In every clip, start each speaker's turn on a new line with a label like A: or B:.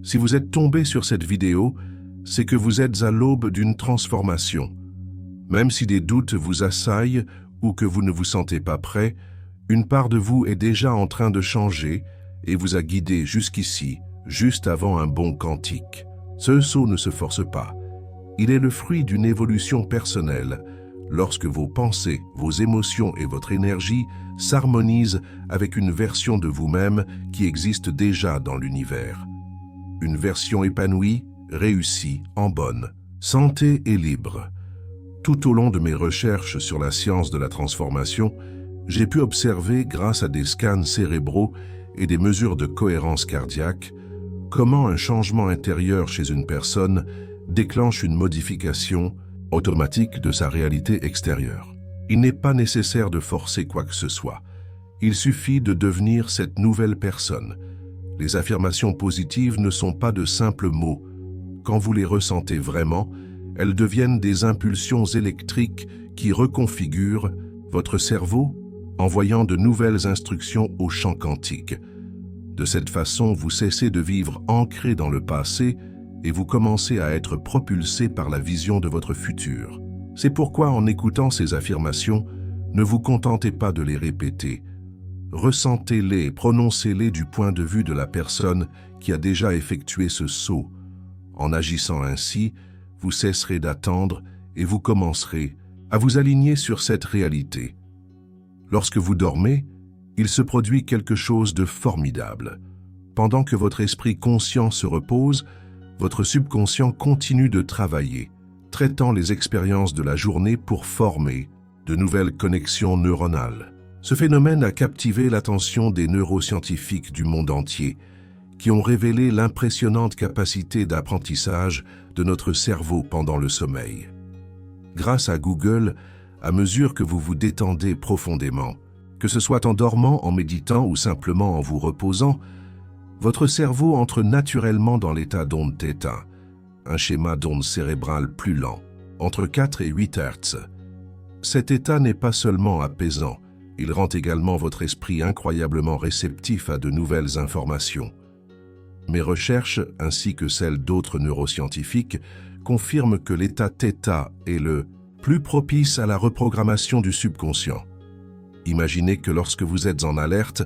A: Si vous êtes tombé sur cette vidéo, c'est que vous êtes à l'aube d'une transformation. Même si des doutes vous assaillent ou que vous ne vous sentez pas prêt, une part de vous est déjà en train de changer et vous a guidé jusqu'ici, juste avant un bond quantique. Ce saut ne se force pas. Il est le fruit d'une évolution personnelle, lorsque vos pensées, vos émotions et votre énergie s'harmonisent avec une version de vous-même qui existe déjà dans l'univers. Une version épanouie, réussie, en bonne santé et libre. Tout au long de mes recherches sur la science de la transformation, j'ai pu observer, grâce à des scans cérébraux et des mesures de cohérence cardiaque, comment un changement intérieur chez une personne déclenche une modification automatique de sa réalité extérieure. Il n'est pas nécessaire de forcer quoi que ce soit. Il suffit de devenir cette nouvelle personne. Les affirmations positives ne sont pas de simples mots. Quand vous les ressentez vraiment, elles deviennent des impulsions électriques qui reconfigurent votre cerveau, envoyant de nouvelles instructions au champ quantique. De cette façon, vous cessez de vivre ancré dans le passé et vous commencez à être propulsé par la vision de votre futur. C'est pourquoi, en écoutant ces affirmations, ne vous contentez pas de les répéter. Ressentez-les, prononcez-les du point de vue de la personne qui a déjà effectué ce saut. En agissant ainsi, vous cesserez d'attendre et vous commencerez à vous aligner sur cette réalité. Lorsque vous dormez, il se produit quelque chose de formidable. Pendant que votre esprit conscient se repose, votre subconscient continue de travailler, traitant les expériences de la journée pour former de nouvelles connexions neuronales. Ce phénomène a captivé l'attention des neuroscientifiques du monde entier, qui ont révélé l'impressionnante capacité d'apprentissage de notre cerveau pendant le sommeil. Grâce à Google, à mesure que vous vous détendez profondément, que ce soit en dormant, en méditant ou simplement en vous reposant, votre cerveau entre naturellement dans l'état d'onde θ, un schéma d'onde cérébrale plus lent, entre 4 et 8 Hz. Cet état n'est pas seulement apaisant, il rend également votre esprit incroyablement réceptif à de nouvelles informations. Mes recherches, ainsi que celles d'autres neuroscientifiques, confirment que l'état θ est le plus propice à la reprogrammation du subconscient. Imaginez que lorsque vous êtes en alerte,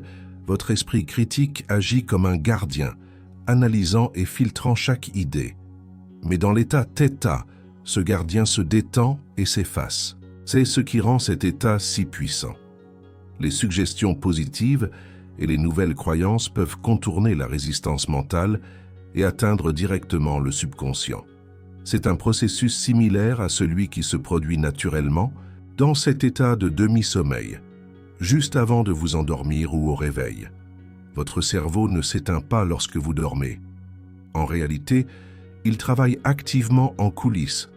A: votre esprit critique agit comme un gardien, analysant et filtrant chaque idée. Mais dans l'état θ, ce gardien se détend et s'efface. C'est ce qui rend cet état si puissant. Les suggestions positives et les nouvelles croyances peuvent contourner la résistance mentale et atteindre directement le subconscient. C'est un processus similaire à celui qui se produit naturellement dans cet état de demi-sommeil, juste avant de vous endormir ou au réveil. Votre cerveau ne s'éteint pas lorsque vous dormez. En réalité, il travaille activement en coulisses.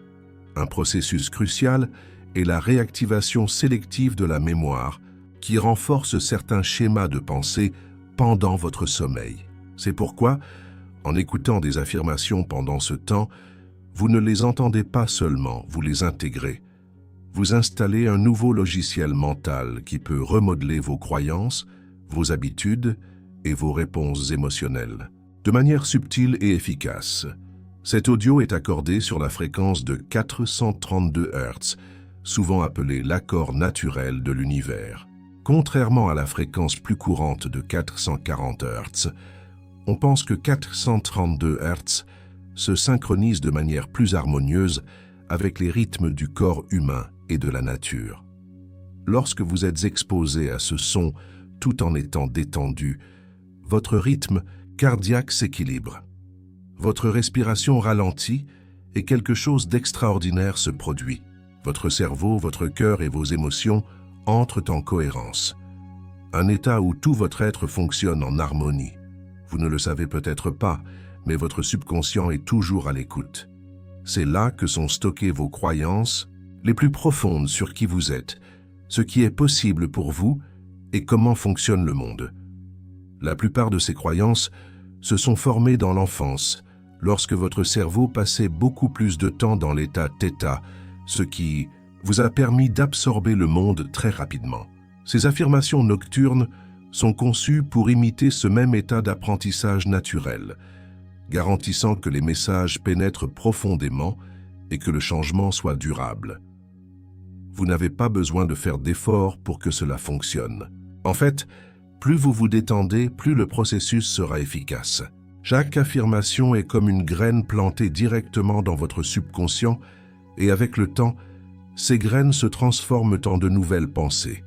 A: Un processus crucial est la réactivation sélective de la mémoire, qui renforce certains schémas de pensée pendant votre sommeil. C'est pourquoi, en écoutant des affirmations pendant ce temps, vous ne les entendez pas seulement, vous les intégrez. Vous installez un nouveau logiciel mental qui peut remodeler vos croyances, vos habitudes et vos réponses émotionnelles, de manière subtile et efficace. Cet audio est accordé sur la fréquence de 432 Hz, souvent appelée l'accord naturel de l'univers. Contrairement à la fréquence plus courante de 440 Hz, on pense que 432 Hz se synchronise de manière plus harmonieuse avec les rythmes du corps humain et de la nature. Lorsque vous êtes exposé à ce son tout en étant détendu, votre rythme cardiaque s'équilibre. Votre respiration ralentit et quelque chose d'extraordinaire se produit. Votre cerveau, votre cœur et vos émotions entrent en cohérence. Un état où tout votre être fonctionne en harmonie. Vous ne le savez peut-être pas, mais votre subconscient est toujours à l'écoute. C'est là que sont stockées vos croyances les plus profondes sur qui vous êtes, ce qui est possible pour vous et comment fonctionne le monde. La plupart de ces croyances se sont formées dans l'enfance, lorsque votre cerveau passait beaucoup plus de temps dans l'état θ, ce qui vous a permis d'absorber le monde très rapidement. Ces affirmations nocturnes sont conçues pour imiter ce même état d'apprentissage naturel. garantissant que les messages pénètrent profondément et que le changement soit durable. Vous n'avez pas besoin de faire d'efforts pour que cela fonctionne. En fait, plus vous vous détendez, plus le processus sera efficace. Chaque affirmation est comme une graine plantée directement dans votre subconscient et avec le temps, ces graines se transforment en de nouvelles pensées,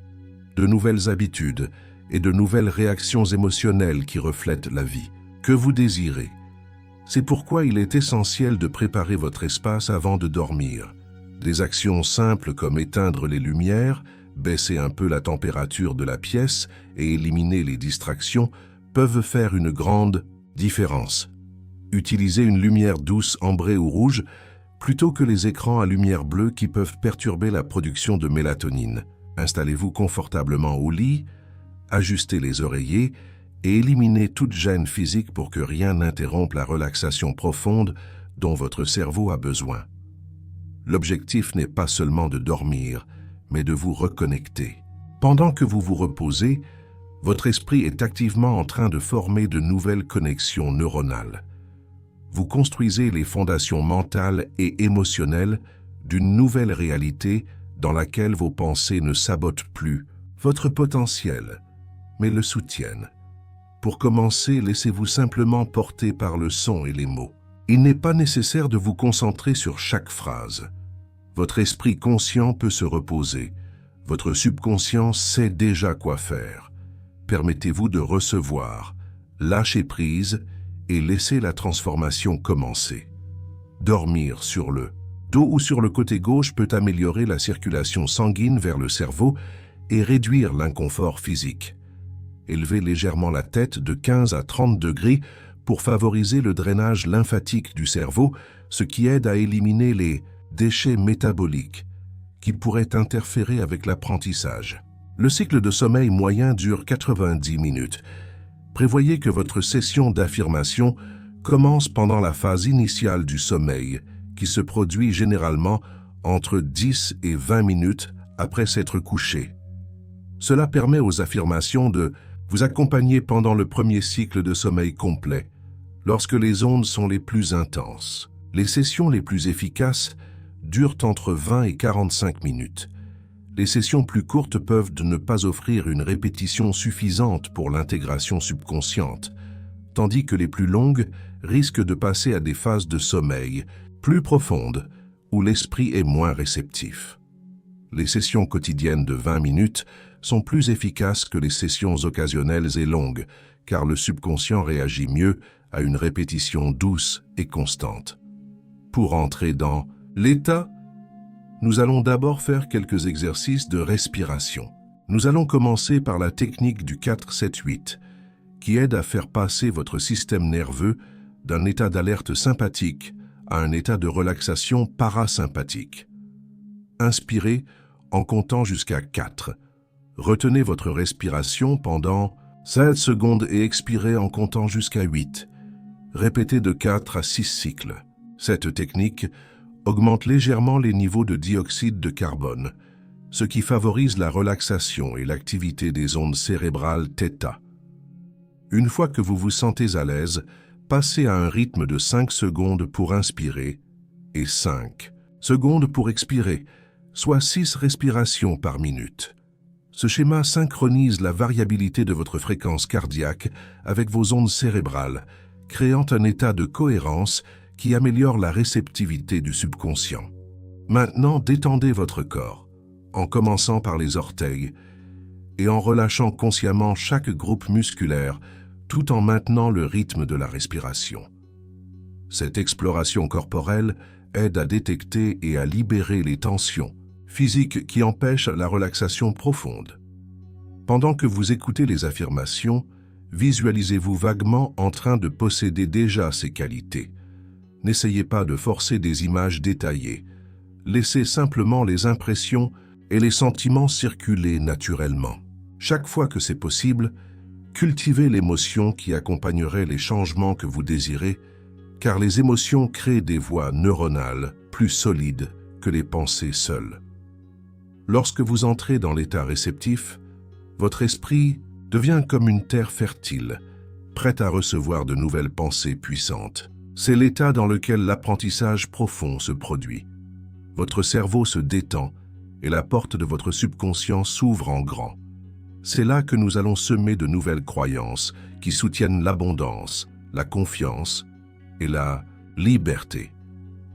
A: de nouvelles habitudes et de nouvelles réactions émotionnelles qui reflètent la vie que vous désirez. C'est pourquoi il est essentiel de préparer votre espace avant de dormir. Des actions simples comme éteindre les lumières, baisser un peu la température de la pièce et éliminer les distractions peuvent faire une grande différence. Utilisez une lumière douce ambrée ou rouge plutôt que les écrans à lumière bleue qui peuvent perturber la production de mélatonine. Installez-vous confortablement au lit, ajustez les oreillers et éliminez toute gêne physique pour que rien n'interrompe la relaxation profonde dont votre cerveau a besoin. L'objectif n'est pas seulement de dormir, mais de vous reconnecter. Pendant que vous vous reposez, votre esprit est activement en train de former de nouvelles connexions neuronales. Vous construisez les fondations mentales et émotionnelles d'une nouvelle réalité dans laquelle vos pensées ne sabotent plus votre potentiel, mais le soutiennent. Pour commencer, laissez-vous simplement porter par le son et les mots. Il n'est pas nécessaire de vous concentrer sur chaque phrase. Votre esprit conscient peut se reposer. Votre subconscient sait déjà quoi faire. Permettez-vous de recevoir, lâcher prise et laisser la transformation commencer. Dormir sur le dos ou sur le côté gauche peut améliorer la circulation sanguine vers le cerveau et réduire l'inconfort physique. Élevez légèrement la tête de 15 à 30 degrés pour favoriser le drainage lymphatique du cerveau, ce qui aide à éliminer les déchets métaboliques qui pourraient interférer avec l'apprentissage. Le cycle de sommeil moyen dure 90 minutes. Prévoyez que votre session d'affirmation commence pendant la phase initiale du sommeil, qui se produit généralement entre 10 et 20 minutes après s'être couché. Cela permet aux affirmations de vous accompagner pendant le premier cycle de sommeil complet, lorsque les ondes sont les plus intenses. Les sessions les plus efficaces durent entre 20 et 45 minutes. Les sessions plus courtes peuvent ne pas offrir une répétition suffisante pour l'intégration subconsciente, tandis que les plus longues risquent de passer à des phases de sommeil plus profondes où l'esprit est moins réceptif. Les sessions quotidiennes de 20 minutes sont plus efficaces que les sessions occasionnelles et longues, car le subconscient réagit mieux à une répétition douce et constante. Pour entrer dans l'état, nous allons d'abord faire quelques exercices de respiration. Nous allons commencer par la technique du 4-7-8, qui aide à faire passer votre système nerveux d'un état d'alerte sympathique à un état de relaxation parasympathique. Inspirez en comptant jusqu'à 4. Retenez votre respiration pendant 7 secondes et expirez en comptant jusqu'à 8. Répétez de 4 à 6 cycles. Cette technique augmente légèrement les niveaux de dioxyde de carbone, ce qui favorise la relaxation et l'activité des ondes cérébrales θ. Une fois que vous vous sentez à l'aise, passez à un rythme de 5 secondes pour inspirer et 5 secondes pour expirer, soit 6 respirations par minute. Ce schéma synchronise la variabilité de votre fréquence cardiaque avec vos ondes cérébrales, créant un état de cohérence qui améliore la réceptivité du subconscient. Maintenant, détendez votre corps, en commençant par les orteils et en relâchant consciemment chaque groupe musculaire tout en maintenant le rythme de la respiration. Cette exploration corporelle aide à détecter et à libérer les tensions physiques qui empêchent la relaxation profonde. Pendant que vous écoutez les affirmations, visualisez-vous vaguement en train de posséder déjà ces qualités. N'essayez pas de forcer des images détaillées. Laissez simplement les impressions et les sentiments circuler naturellement. Chaque fois que c'est possible, cultivez l'émotion qui accompagnerait les changements que vous désirez, car les émotions créent des voies neuronales plus solides que les pensées seules. Lorsque vous entrez dans l'état réceptif, votre esprit devient comme une terre fertile, prête à recevoir de nouvelles pensées puissantes. C'est l'état dans lequel l'apprentissage profond se produit. Votre cerveau se détend et la porte de votre subconscient s'ouvre en grand. C'est là que nous allons semer de nouvelles croyances qui soutiennent l'abondance, la confiance et la liberté.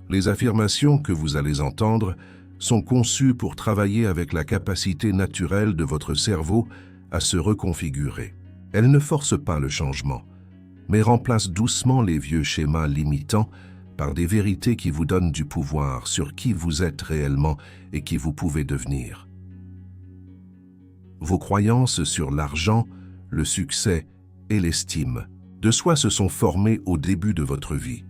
A: Les affirmations que vous allez entendre sont conçues pour travailler avec la capacité naturelle de votre cerveau à se reconfigurer. Elles ne forcent pas le changement, mais remplacent doucement les vieux schémas limitants par des vérités qui vous donnent du pouvoir sur qui vous êtes réellement et qui vous pouvez devenir. Vos croyances sur l'argent, le succès et l'estime de soi se sont formées au début de votre vie.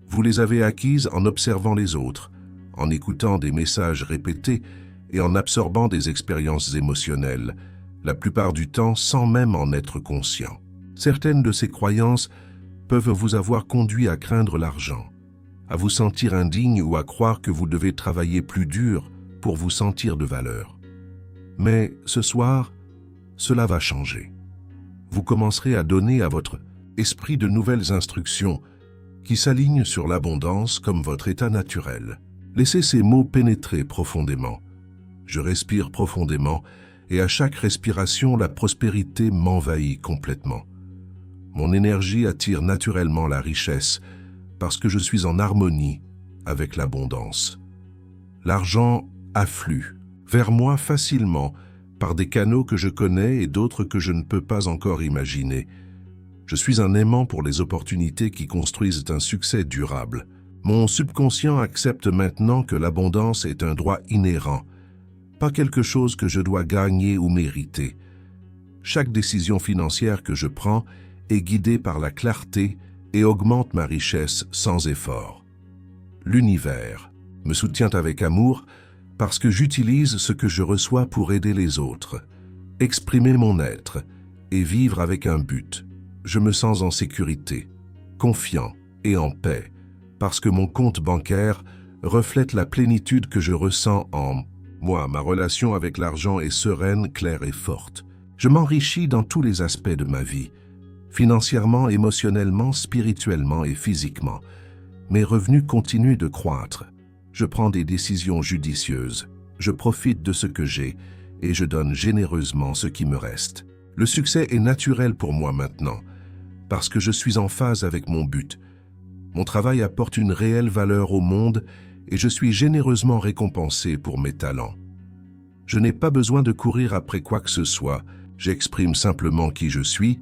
A: Vous les avez acquises en observant les autres, en écoutant des messages répétés et en absorbant des expériences émotionnelles, la plupart du temps sans même en être conscient. Certaines de ces croyances peuvent vous avoir conduit à craindre l'argent, à vous sentir indigne ou à croire que vous devez travailler plus dur pour vous sentir de valeur. Mais ce soir, cela va changer. Vous commencerez à donner à votre esprit de nouvelles instructions qui s'alignent sur l'abondance comme votre état naturel. Laissez ces mots pénétrer profondément. Je respire profondément et à chaque respiration, la prospérité m'envahit complètement. Mon énergie attire naturellement la richesse parce que je suis en harmonie avec l'abondance. L'argent afflue vers moi facilement par des canaux que je connais et d'autres que je ne peux pas encore imaginer. Je suis un aimant pour les opportunités qui construisent un succès durable. Mon subconscient accepte maintenant que l'abondance est un droit inhérent, pas quelque chose que je dois gagner ou mériter. Chaque décision financière que je prends est guidée par la clarté et augmente ma richesse sans effort. L'univers me soutient avec amour parce que j'utilise ce que je reçois pour aider les autres, exprimer mon être et vivre avec un but. Je me sens en sécurité, confiant et en paix parce que mon compte bancaire reflète la plénitude que je ressens en moi. Ma relation avec l'argent est sereine, claire et forte. Je m'enrichis dans tous les aspects de ma vie, financièrement, émotionnellement, spirituellement et physiquement. Mes revenus continuent de croître. Je prends des décisions judicieuses. Je profite de ce que j'ai et je donne généreusement ce qui me reste. Le succès est naturel pour moi maintenant, parce que je suis en phase avec mon but. Mon travail apporte une réelle valeur au monde et je suis généreusement récompensé pour mes talents. Je n'ai pas besoin de courir après quoi que ce soit, j'exprime simplement qui je suis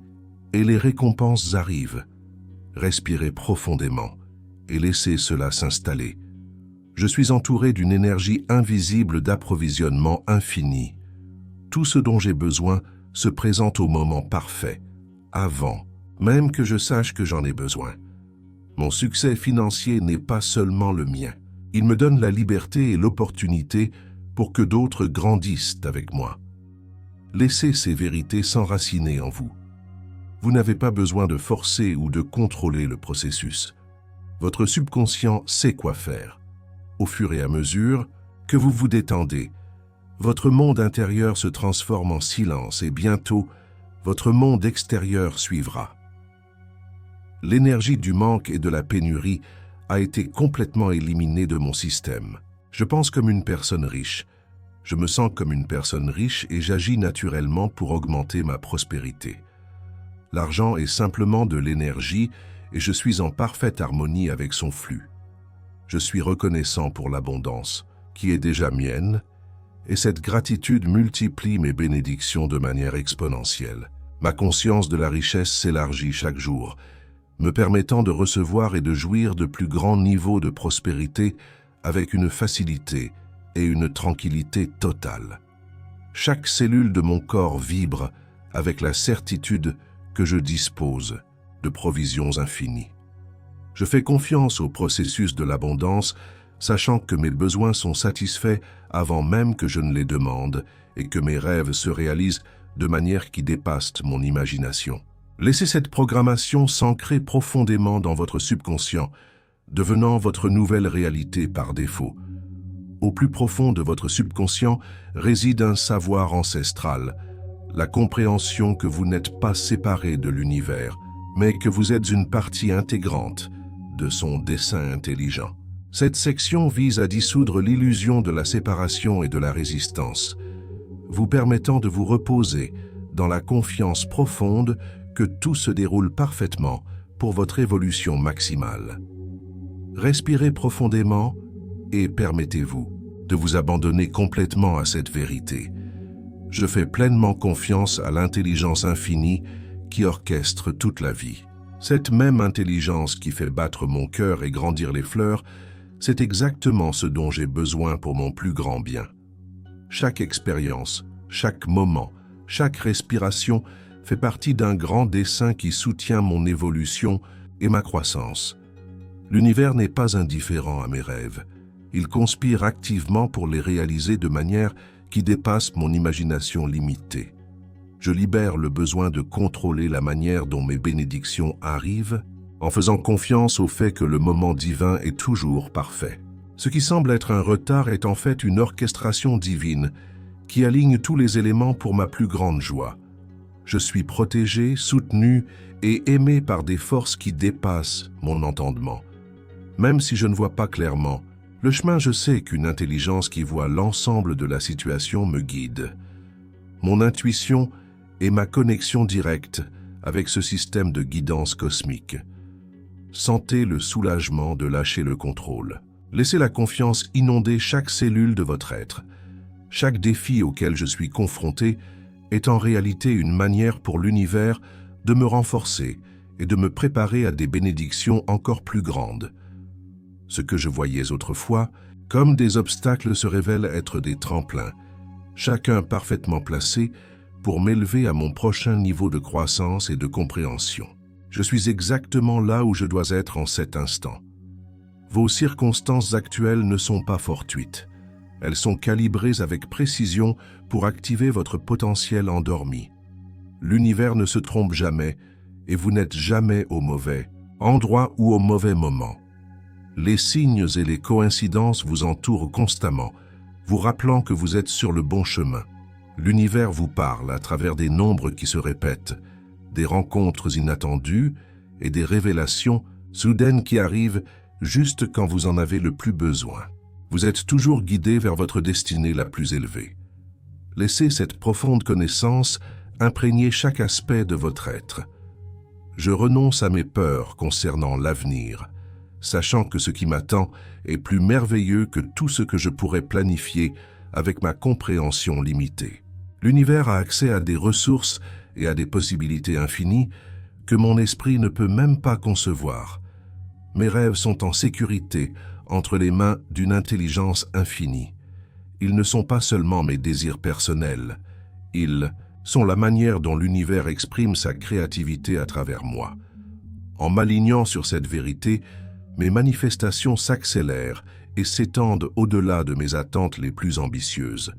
A: et les récompenses arrivent. Respirez profondément et laissez cela s'installer. Je suis entouré d'une énergie invisible d'approvisionnement infini. Tout ce dont j'ai besoin se présente au moment parfait, avant même que je sache que j'en ai besoin. Mon succès financier n'est pas seulement le mien. Il me donne la liberté et l'opportunité pour que d'autres grandissent avec moi. Laissez ces vérités s'enraciner en vous. Vous n'avez pas besoin de forcer ou de contrôler le processus. Votre subconscient sait quoi faire. Au fur et à mesure que vous vous détendez, votre monde intérieur se transforme en silence et bientôt, votre monde extérieur suivra. L'énergie du manque et de la pénurie a été complètement éliminée de mon système. Je pense comme une personne riche. Je me sens comme une personne riche et j'agis naturellement pour augmenter ma prospérité. L'argent est simplement de l'énergie et je suis en parfaite harmonie avec son flux. Je suis reconnaissant pour l'abondance, qui est déjà mienne, et cette gratitude multiplie mes bénédictions de manière exponentielle. Ma conscience de la richesse s'élargit chaque jour, me permettant de recevoir et de jouir de plus grands niveaux de prospérité avec une facilité et une tranquillité totale. Chaque cellule de mon corps vibre avec la certitude que je dispose de provisions infinies. Je fais confiance au processus de l'abondance, sachant que mes besoins sont satisfaits avant même que je ne les demande et que mes rêves se réalisent de manière qui dépasse mon imagination. Laissez cette programmation s'ancrer profondément dans votre subconscient, devenant votre nouvelle réalité par défaut. Au plus profond de votre subconscient réside un savoir ancestral, la compréhension que vous n'êtes pas séparé de l'univers, mais que vous êtes une partie intégrante de son dessein intelligent. Cette section vise à dissoudre l'illusion de la séparation et de la résistance, vous permettant de vous reposer dans la confiance profonde que tout se déroule parfaitement pour votre évolution maximale. Respirez profondément et permettez-vous de vous abandonner complètement à cette vérité. Je fais pleinement confiance à l'intelligence infinie qui orchestre toute la vie. Cette même intelligence qui fait battre mon cœur et grandir les fleurs, c'est exactement ce dont j'ai besoin pour mon plus grand bien. Chaque expérience, chaque moment, chaque respiration fait partie d'un grand dessein qui soutient mon évolution et ma croissance. L'univers n'est pas indifférent à mes rêves. Il conspire activement pour les réaliser de manière qui dépasse mon imagination limitée. Je libère le besoin de contrôler la manière dont mes bénédictions arrivent, en faisant confiance au fait que le moment divin est toujours parfait. Ce qui semble être un retard est en fait une orchestration divine qui aligne tous les éléments pour ma plus grande joie. Je suis protégé, soutenu et aimé par des forces qui dépassent mon entendement. Même si je ne vois pas clairement, le chemin, je sais qu'une intelligence qui voit l'ensemble de la situation me guide. Mon intuition est ma connexion directe avec ce système de guidance cosmique. Sentez le soulagement de lâcher le contrôle. Laissez la confiance inonder chaque cellule de votre être. Chaque défi auquel je suis confronté est en réalité une manière pour l'univers de me renforcer et de me préparer à des bénédictions encore plus grandes. Ce que je voyais autrefois comme des obstacles se révèle être des tremplins, chacun parfaitement placé pour m'élever à mon prochain niveau de croissance et de compréhension. Je suis exactement là où je dois être en cet instant. Vos circonstances actuelles ne sont pas fortuites. Elles sont calibrées avec précision pour activer votre potentiel endormi. L'univers ne se trompe jamais et vous n'êtes jamais au mauvais endroit ou au mauvais moment. Les signes et les coïncidences vous entourent constamment, vous rappelant que vous êtes sur le bon chemin. L'univers vous parle à travers des nombres qui se répètent, des rencontres inattendues et des révélations soudaines qui arrivent juste quand vous en avez le plus besoin. Vous êtes toujours guidé vers votre destinée la plus élevée. Laissez cette profonde connaissance imprégner chaque aspect de votre être. Je renonce à mes peurs concernant l'avenir, sachant que ce qui m'attend est plus merveilleux que tout ce que je pourrais planifier avec ma compréhension limitée. L'univers a accès à des ressources et à des possibilités infinies que mon esprit ne peut même pas concevoir. Mes rêves sont en sécurité entre les mains d'une intelligence infinie. Ils ne sont pas seulement mes désirs personnels, ils sont la manière dont l'univers exprime sa créativité à travers moi. En m'alignant sur cette vérité, mes manifestations s'accélèrent et s'étendent au-delà de mes attentes les plus ambitieuses.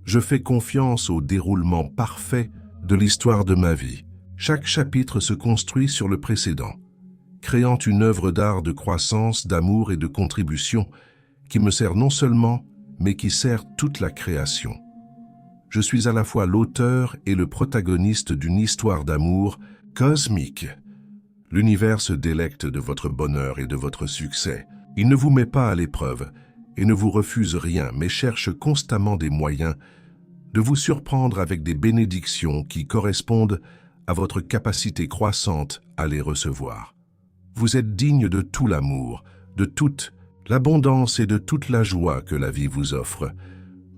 A: Je fais confiance au déroulement parfait de l'histoire de ma vie. Chaque chapitre se construit sur le précédent, créant une œuvre d'art de croissance, d'amour et de contribution qui me sert non seulement, mais qui sert toute la création. Je suis à la fois l'auteur et le protagoniste d'une histoire d'amour cosmique. L'univers se délecte de votre bonheur et de votre succès. Il ne vous met pas à l'épreuve et ne vous refuse rien, mais cherche constamment des moyens de vous surprendre avec des bénédictions qui correspondent à votre capacité croissante à les recevoir. Vous êtes digne de tout l'amour, de toute l'abondance et de toute la joie que la vie vous offre.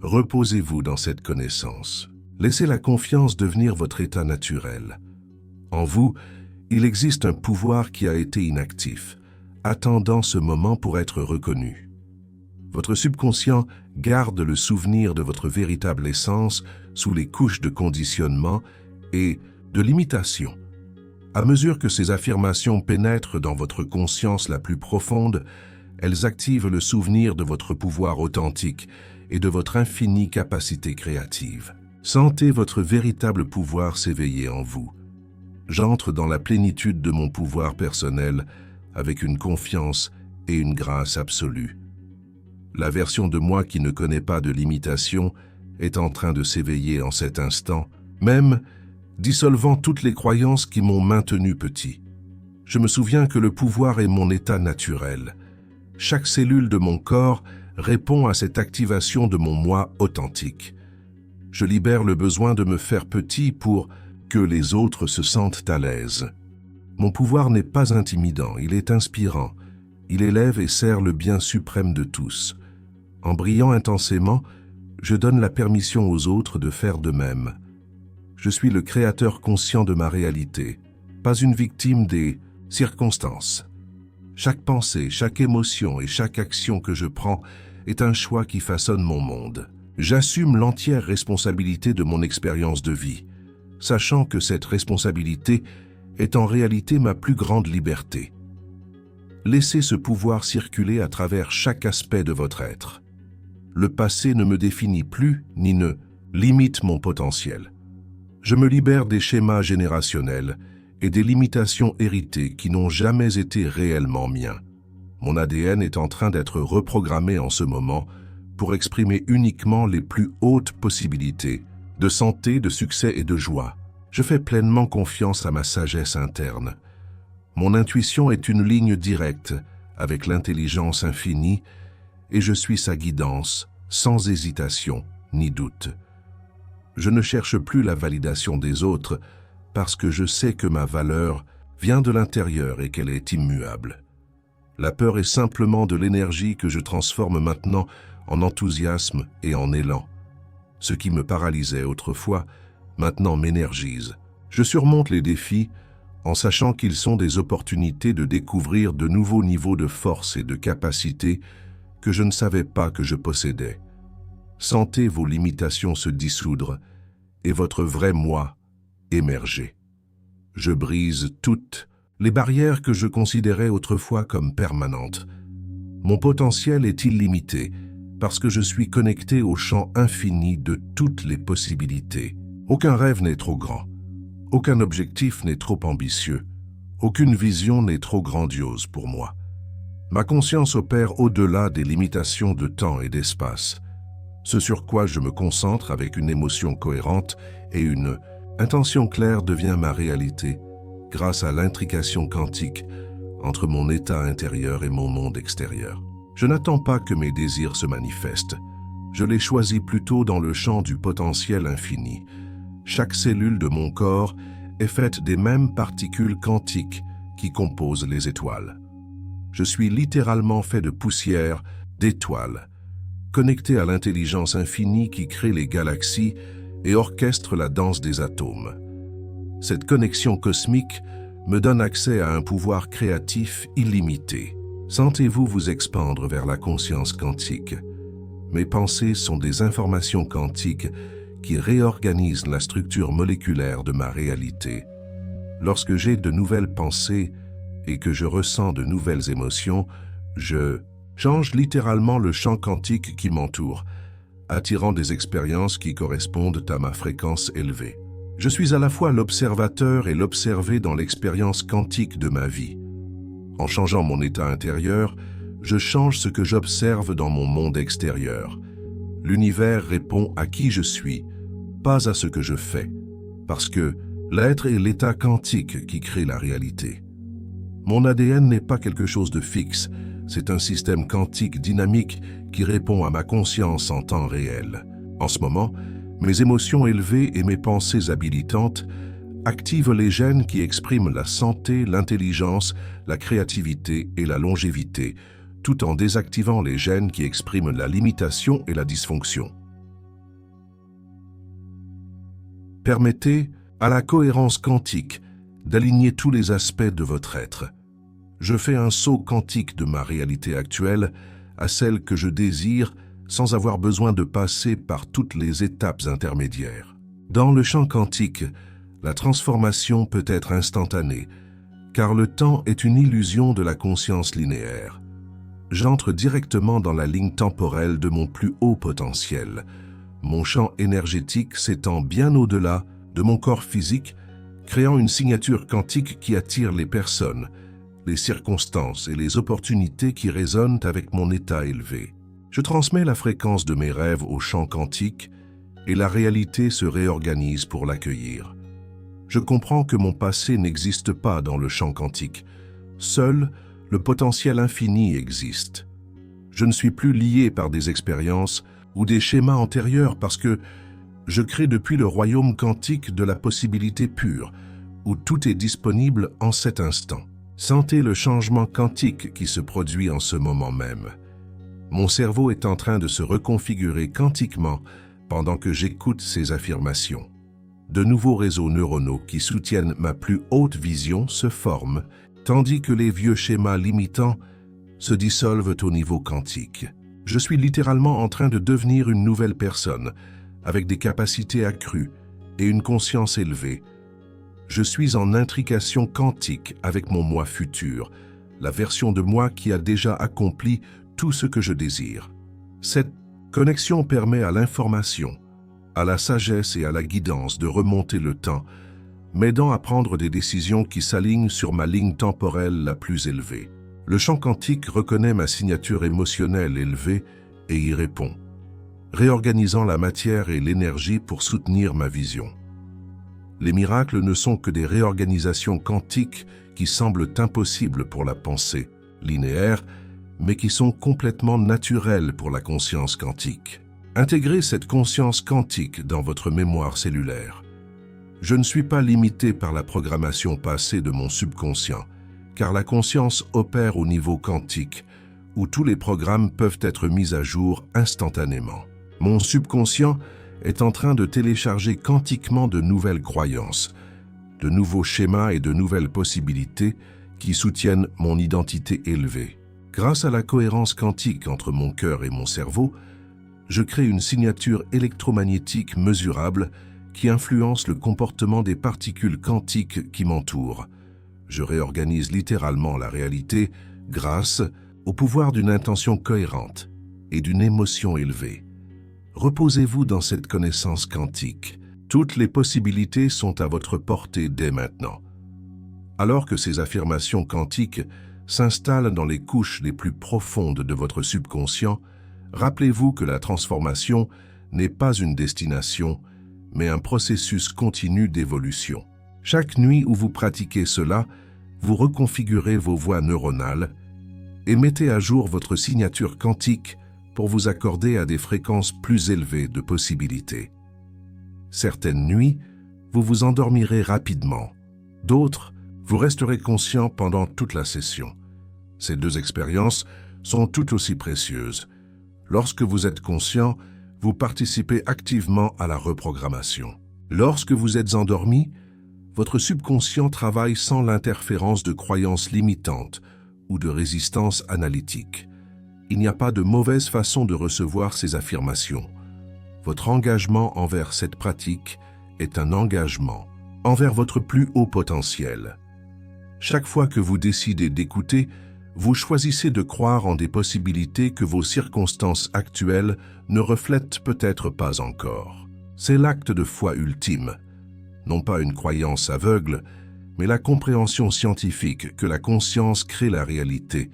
A: Reposez-vous dans cette connaissance. Laissez la confiance devenir votre état naturel. En vous, il existe un pouvoir qui a été inactif, attendant ce moment pour être reconnu. Votre subconscient garde le souvenir de votre véritable essence sous les couches de conditionnement et de limitation. À mesure que ces affirmations pénètrent dans votre conscience la plus profonde, elles activent le souvenir de votre pouvoir authentique et de votre infinie capacité créative. Sentez votre véritable pouvoir s'éveiller en vous. J'entre dans la plénitude de mon pouvoir personnel avec une confiance et une grâce absolue. La version de moi qui ne connaît pas de limitation est en train de s'éveiller en cet instant, même dissolvant toutes les croyances qui m'ont maintenu petit. Je me souviens que le pouvoir est mon état naturel. Chaque cellule de mon corps répond à cette activation de mon moi authentique. Je libère le besoin de me faire petit pour que les autres se sentent à l'aise. Mon pouvoir n'est pas intimidant, il est inspirant. Il élève et sert le bien suprême de tous. En brillant intensément, je donne la permission aux autres de faire de même. Je suis le créateur conscient de ma réalité, pas une victime des circonstances. Chaque pensée, chaque émotion et chaque action que je prends est un choix qui façonne mon monde. J'assume l'entière responsabilité de mon expérience de vie, sachant que cette responsabilité est en réalité ma plus grande liberté. Laissez ce pouvoir circuler à travers chaque aspect de votre être. Le passé ne me définit plus ni ne limite mon potentiel. Je me libère des schémas générationnels et des limitations héritées qui n'ont jamais été réellement miens. Mon ADN est en train d'être reprogrammé en ce moment pour exprimer uniquement les plus hautes possibilités de santé, de succès et de joie. Je fais pleinement confiance à ma sagesse interne. Mon intuition est une ligne directe avec l'intelligence infinie et je suis sa guidance sans hésitation ni doute. Je ne cherche plus la validation des autres parce que je sais que ma valeur vient de l'intérieur et qu'elle est immuable. La peur est simplement de l'énergie que je transforme maintenant en enthousiasme et en élan. Ce qui me paralysait autrefois, maintenant m'énergise. Je surmonte les défis en sachant qu'ils sont des opportunités de découvrir de nouveaux niveaux de force et de capacité que je ne savais pas que je possédais. Sentez vos limitations se dissoudre et votre vrai moi émerger. Je brise toutes les barrières que je considérais autrefois comme permanentes. Mon potentiel est illimité parce que je suis connecté au champ infini de toutes les possibilités. Aucun rêve n'est trop grand. Aucun objectif n'est trop ambitieux. Aucune vision n'est trop grandiose pour moi. Ma conscience opère au-delà des limitations de temps et d'espace. Ce sur quoi je me concentre avec une émotion cohérente et une intention claire devient ma réalité grâce à l'intrication quantique entre mon état intérieur et mon monde extérieur. Je n'attends pas que mes désirs se manifestent. Je les choisis plutôt dans le champ du potentiel infini. Chaque cellule de mon corps est faite des mêmes particules quantiques qui composent les étoiles. Je suis littéralement fait de poussière, d'étoiles, connecté à l'intelligence infinie qui crée les galaxies et orchestre la danse des atomes. Cette connexion cosmique me donne accès à un pouvoir créatif illimité. Sentez-vous vous expandre vers la conscience quantique. Mes pensées sont des informations quantiques qui réorganisent la structure moléculaire de ma réalité. Lorsque j'ai de nouvelles pensées et que je ressens de nouvelles émotions, je change littéralement le champ quantique qui m'entoure, attirant des expériences qui correspondent à ma fréquence élevée. Je suis à la fois l'observateur et l'observé dans l'expérience quantique de ma vie. En changeant mon état intérieur, je change ce que j'observe dans mon monde extérieur. L'univers répond à qui je suis, pas à ce que je fais, parce que l'être est l'état quantique qui crée la réalité. Mon ADN n'est pas quelque chose de fixe, c'est un système quantique dynamique qui répond à ma conscience en temps réel. En ce moment, mes émotions élevées et mes pensées habilitantes activent les gènes qui expriment la santé, l'intelligence, la créativité et la longévité, tout en désactivant les gènes qui expriment la limitation et la dysfonction. Permettez à la cohérence quantique d'aligner tous les aspects de votre être. Je fais un saut quantique de ma réalité actuelle à celle que je désire sans avoir besoin de passer par toutes les étapes intermédiaires. Dans le champ quantique, la transformation peut être instantanée, car le temps est une illusion de la conscience linéaire. J'entre directement dans la ligne temporelle de mon plus haut potentiel. Mon champ énergétique s'étend bien au-delà de mon corps physique, créant une signature quantique qui attire les personnes, les circonstances et les opportunités qui résonnent avec mon état élevé. Je transmets la fréquence de mes rêves au champ quantique et la réalité se réorganise pour l'accueillir. Je comprends que mon passé n'existe pas dans le champ quantique, Seul, le potentiel infini existe. Je ne suis plus lié par des expériences ou des schémas antérieurs parce que je crée depuis le royaume quantique de la possibilité pure, où tout est disponible en cet instant. Sentez le changement quantique qui se produit en ce moment même. Mon cerveau est en train de se reconfigurer quantiquement pendant que j'écoute ces affirmations. De nouveaux réseaux neuronaux qui soutiennent ma plus haute vision se forment, tandis que les vieux schémas limitants se dissolvent au niveau quantique. Je suis littéralement en train de devenir une nouvelle personne, avec des capacités accrues et une conscience élevée. Je suis en intrication quantique avec mon moi futur, la version de moi qui a déjà accompli tout ce que je désire. Cette connexion permet à l'information, à la sagesse et à la guidance de remonter le temps, m'aidant à prendre des décisions qui s'alignent sur ma ligne temporelle la plus élevée. Le champ quantique reconnaît ma signature émotionnelle élevée et y répond, réorganisant la matière et l'énergie pour soutenir ma vision. Les miracles ne sont que des réorganisations quantiques qui semblent impossibles pour la pensée linéaire, mais qui sont complètement naturelles pour la conscience quantique. Intégrez cette conscience quantique dans votre mémoire cellulaire. Je ne suis pas limité par la programmation passée de mon subconscient, car la conscience opère au niveau quantique, où tous les programmes peuvent être mis à jour instantanément. Mon subconscient est en train de télécharger quantiquement de nouvelles croyances, de nouveaux schémas et de nouvelles possibilités qui soutiennent mon identité élevée. Grâce à la cohérence quantique entre mon cœur et mon cerveau, je crée une signature électromagnétique mesurable qui influence le comportement des particules quantiques qui m'entourent. Je réorganise littéralement la réalité grâce au pouvoir d'une intention cohérente et d'une émotion élevée. Reposez-vous dans cette connaissance quantique. Toutes les possibilités sont à votre portée dès maintenant. Alors que ces affirmations quantiques s'installent dans les couches les plus profondes de votre subconscient, rappelez-vous que la transformation n'est pas une destination, mais un processus continu d'évolution. Chaque nuit où vous pratiquez cela, vous reconfigurez vos voies neuronales et mettez à jour votre signature quantique pour vous accorder à des fréquences plus élevées de possibilités. Certaines nuits, vous vous endormirez rapidement. D'autres, vous resterez conscient pendant toute la session. Ces deux expériences sont tout aussi précieuses. Lorsque vous êtes conscient, vous participez activement à la reprogrammation. Lorsque vous êtes endormi, votre subconscient travaille sans l'interférence de croyances limitantes ou de résistance analytique. Il n'y a pas de mauvaise façon de recevoir ces affirmations. Votre engagement envers cette pratique est un engagement envers votre plus haut potentiel. Chaque fois que vous décidez d'écouter, vous choisissez de croire en des possibilités que vos circonstances actuelles ne reflètent peut-être pas encore. C'est l'acte de foi ultime, non pas une croyance aveugle, mais la compréhension scientifique que la conscience crée la réalité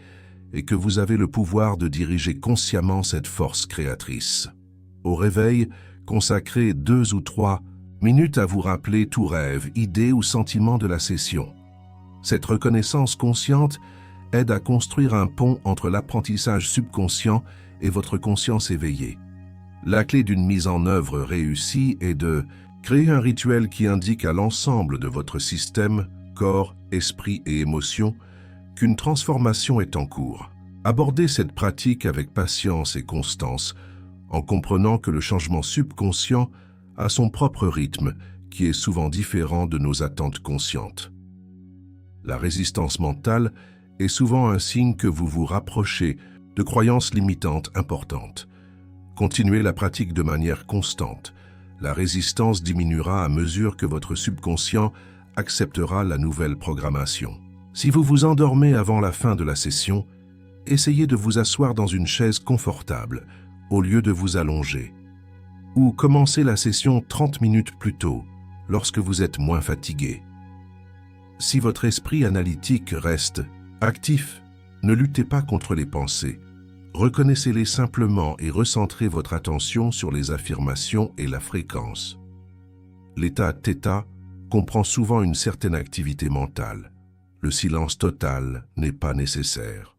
A: et que vous avez le pouvoir de diriger consciemment cette force créatrice. Au réveil, consacrez 2 ou 3 minutes à vous rappeler tout rêve, idée ou sentiment de la session. Cette reconnaissance consciente aide à construire un pont entre l'apprentissage subconscient et votre conscience éveillée. La clé d'une mise en œuvre réussie est de créer un rituel qui indique à l'ensemble de votre système, corps, esprit et émotions, qu'une transformation est en cours. Abordez cette pratique avec patience et constance, en comprenant que le changement subconscient a son propre rythme, qui est souvent différent de nos attentes conscientes. La résistance mentale est souvent un signe que vous vous rapprochez de croyances limitantes importantes. Continuez la pratique de manière constante. La résistance diminuera à mesure que votre subconscient acceptera la nouvelle programmation. Si vous vous endormez avant la fin de la session, essayez de vous asseoir dans une chaise confortable au lieu de vous allonger. Ou commencez la session 30 minutes plus tôt, lorsque vous êtes moins fatigué. Si votre esprit analytique reste actif, ne luttez pas contre les pensées. Reconnaissez-les simplement et recentrez votre attention sur les affirmations et la fréquence. L'état θ comprend souvent une certaine activité mentale. le silence total n'est pas nécessaire.